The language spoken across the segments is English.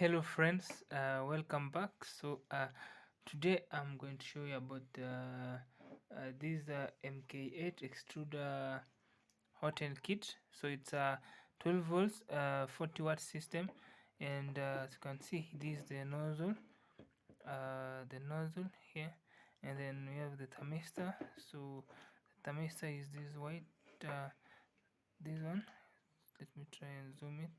Hello friends, welcome back. Today I'm going to show you about this MK8 Extruder hot end kit. So it's a 12 volts 40 watt system, and as you can see, this is the nozzle here, and then we have the thermistor. So the thermistor is this white, this one. Let me try and zoom it.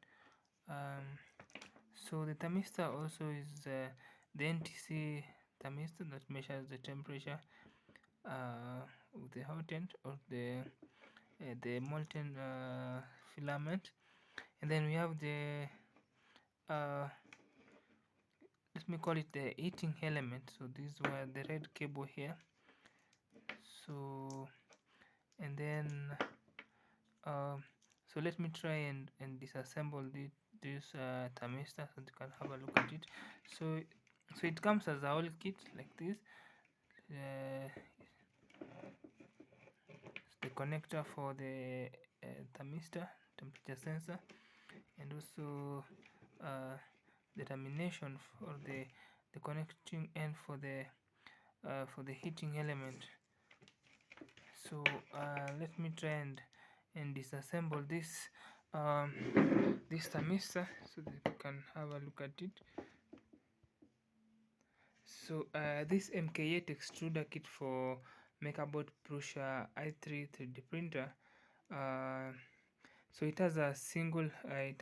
So the thermistor also is the NTC thermistor that measures the temperature of the hot end or the molten filament, and then we have the uh, let me call it the heating element. So these were the red cable here. So and then so let me try and disassemble this thermistor so you can have a look at it. So it comes as a whole kit like this. The connector for the thermistor temperature sensor, and also the termination for the connecting end for the heating element. So let me try and disassemble this thermistor so that you can have a look at it. So this MK8 extruder kit for MakerBot Prusa i3 3D printer. So it has a single head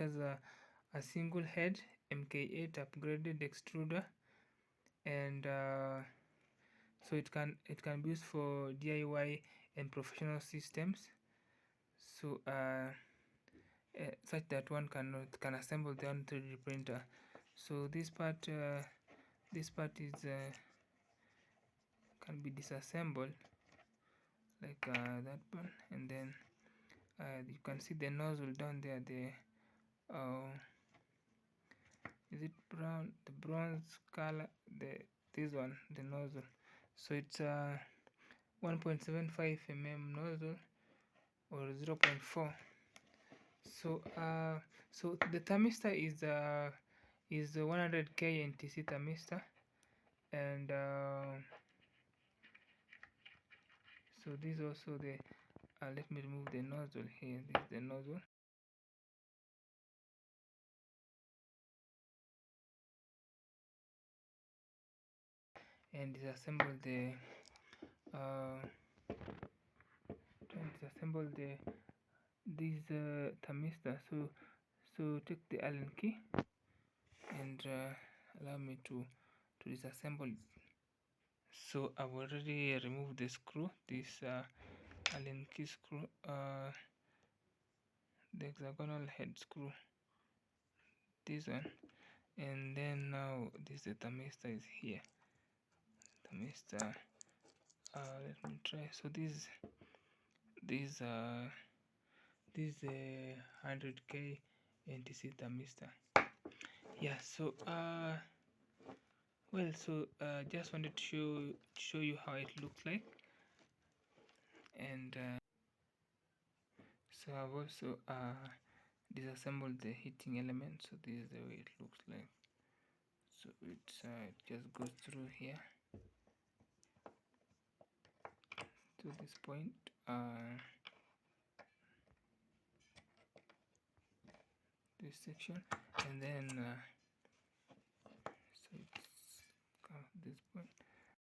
MK8 upgraded extruder, and so it can be used for DIY and professional systems. So such that one can assemble their own 3D printer. So this part is can be disassembled like that one, and then you can see the nozzle down there. The is it brown? The bronze color. This one, the nozzle. So it's a 1.75 mm nozzle or 0.4. So so the thermistor is a 100K NTC thermistor, and so this is also the let me remove the nozzle here. This is the nozzle, and disassemble the this thermistor. So take the Allen key and allow me to disassemble it. So I've already removed the screw, this Allen key screw, the hexagonal head screw, this one, and then now this the thermistor is here. Thermistor, let me try. So this 100K NTC thermistor. Yeah. So well, so just wanted to show you how it looks like, and so I've also disassembled the heating element. So this is the way it looks like. So it just goes through here to this point. This section, and then